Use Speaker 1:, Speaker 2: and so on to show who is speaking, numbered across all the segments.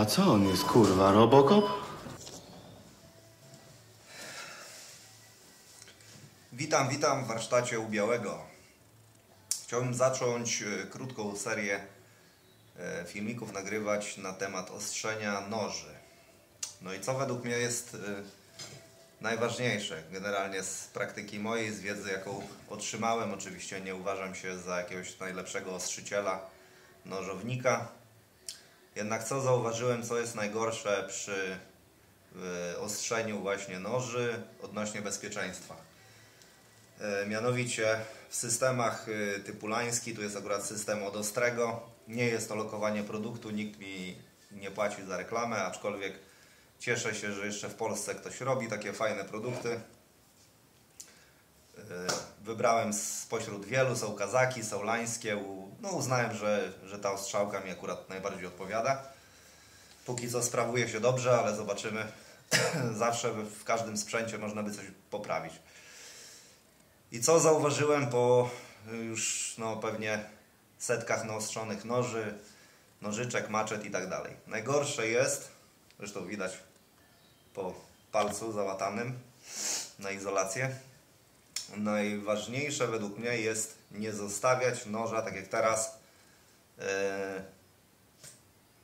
Speaker 1: A co on jest, kurwa, Robocop?
Speaker 2: Witam w warsztacie u Białego. Chciałbym zacząć krótką serię filmików nagrywać na temat ostrzenia noży. No i co według mnie jest najważniejsze generalnie z praktyki mojej, z wiedzy jaką otrzymałem. Oczywiście nie uważam się za jakiegoś najlepszego ostrzyciela, nożownika. Jednak co zauważyłem, co jest najgorsze przy ostrzeniu właśnie noży odnośnie bezpieczeństwa. Mianowicie w systemach typu Lański, tu jest akurat system od Ostrego, nie jest to lokowanie produktu, nikt mi nie płaci za reklamę, aczkolwiek cieszę się, że jeszcze w Polsce ktoś robi takie fajne produkty. Wybrałem spośród wielu, są Kazaki, są Lańskie, no uznałem, że ta ostrzałka mi akurat najbardziej odpowiada. Póki co sprawuje się dobrze, ale zobaczymy. Zawsze w każdym sprzęcie można by coś poprawić. I co zauważyłem po już pewnie setkach naostrzonych noży, nożyczek, maczet i tak dalej. Najgorsze jest, zresztą widać po palcu załatanym na izolację, najważniejsze według mnie jest nie zostawiać noża, tak jak teraz,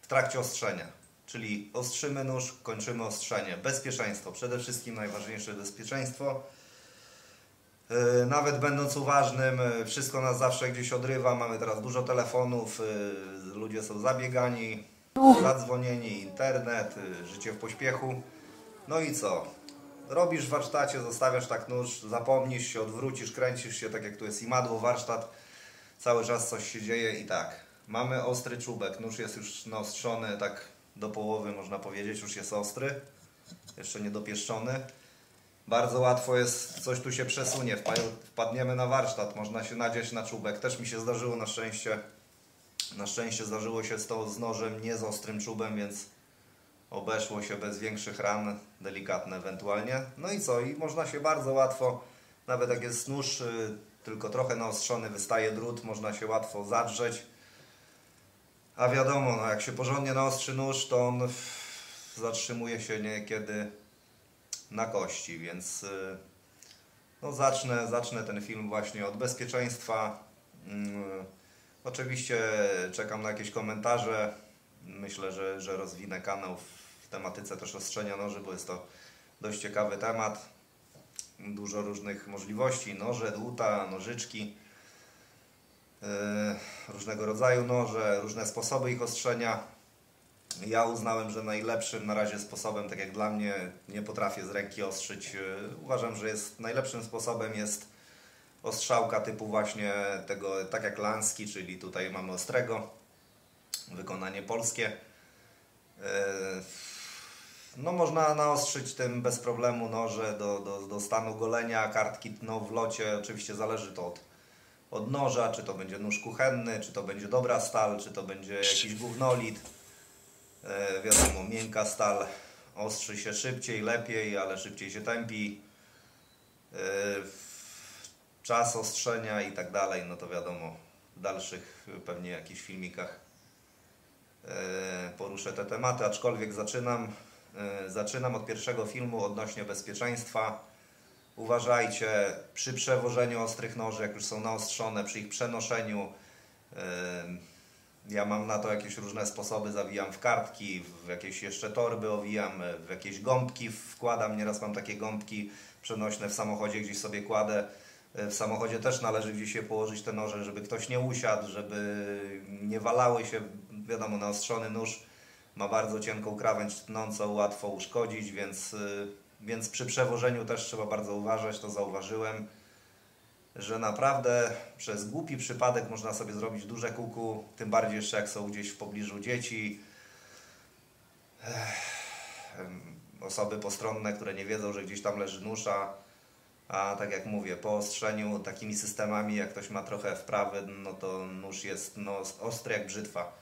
Speaker 2: w trakcie ostrzenia. Czyli ostrzymy nóż, kończymy ostrzenie. Bezpieczeństwo. Przede wszystkim najważniejsze bezpieczeństwo. Nawet będąc uważnym, wszystko nas zawsze gdzieś odrywa. Mamy teraz dużo telefonów, ludzie są zabiegani, zadzwonieni, internet, życie w pośpiechu. No i co? Robisz w warsztacie, zostawiasz tak nóż, zapomnisz się, odwrócisz, kręcisz się, tak jak tu jest imadło, warsztat. Cały czas coś się dzieje i tak. Mamy ostry czubek, nóż jest już naostrzony tak do połowy, można powiedzieć, już jest ostry. Jeszcze nie dopieszczony. Bardzo łatwo jest, coś tu się przesunie, wpadniemy na warsztat, można się nadziać na czubek. Też mi się zdarzyło na szczęście. Na szczęście zdarzyło się z nożem, nie z ostrym czubem, więc obeszło się bez większych ran, delikatne ewentualnie. No i co? I można się bardzo łatwo, nawet jak jest nóż tylko trochę naostrzony, wystaje drut, można się łatwo zadrzeć. A wiadomo, jak się porządnie naostrzy nóż, to on zatrzymuje się niekiedy na kości, więc zacznę ten film właśnie od bezpieczeństwa. Oczywiście czekam na jakieś komentarze. Myślę, że rozwinę kanał w tematyce też ostrzenia noży, bo jest to dość ciekawy temat. Dużo różnych możliwości, noże, dłuta, nożyczki, różnego rodzaju noże, różne sposoby ich ostrzenia. Ja uznałem, że najlepszym na razie sposobem, tak jak dla mnie, nie potrafię z ręki ostrzyć. Uważam, że najlepszym sposobem jest ostrzałka typu właśnie tego, tak jak Lański, czyli tutaj mamy Ostrego, wykonanie polskie. No można naostrzyć tym bez problemu noże do stanu golenia, kartki tną w locie. Oczywiście zależy to od noża, czy to będzie nóż kuchenny, czy to będzie dobra stal, czy to będzie jakiś gównolit. Wiadomo, miękka stal ostrzy się szybciej, lepiej, ale szybciej się tępi. Czas ostrzenia i tak dalej, no to wiadomo, w dalszych pewnie jakichś filmikach poruszę te tematy, aczkolwiek zaczynam od pierwszego filmu odnośnie bezpieczeństwa. Uważajcie przy przewożeniu ostrych noży, jak już są naostrzone, przy ich przenoszeniu. Ja mam na to jakieś różne sposoby, zawijam w kartki, w jakieś jeszcze torby owijam, w jakieś gąbki wkładam. Nieraz mam takie gąbki przenośne w samochodzie, gdzieś sobie kładę. W samochodzie też należy gdzieś je położyć te noże, żeby ktoś nie usiadł, żeby nie walały się. Wiadomo, naostrzony nóż ma bardzo cienką krawędź tnącą, łatwo uszkodzić, więc przy przewożeniu też trzeba bardzo uważać, to zauważyłem, że naprawdę przez głupi przypadek można sobie zrobić duże kuku, tym bardziej jeszcze jak są gdzieś w pobliżu dzieci, osoby postronne, które nie wiedzą, że gdzieś tam leży nóż, a tak jak mówię, po ostrzeniu takimi systemami, jak ktoś ma trochę wprawy, no to nóż jest ostry jak brzytwa.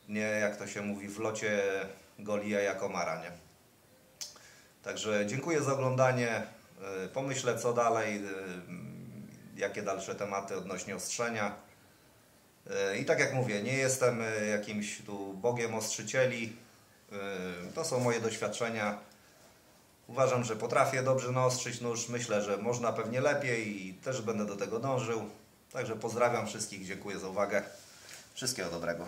Speaker 2: Nie, jak to się mówi, w locie goli jaja komara, nie? Także dziękuję za oglądanie. Pomyślę co dalej, jakie dalsze tematy odnośnie ostrzenia. I tak jak mówię, nie jestem jakimś tu bogiem ostrzycieli. To są moje doświadczenia. Uważam, że potrafię dobrze naostrzyć nóż. Myślę, że można pewnie lepiej i też będę do tego dążył. Także pozdrawiam wszystkich, dziękuję za uwagę. Wszystkiego dobrego.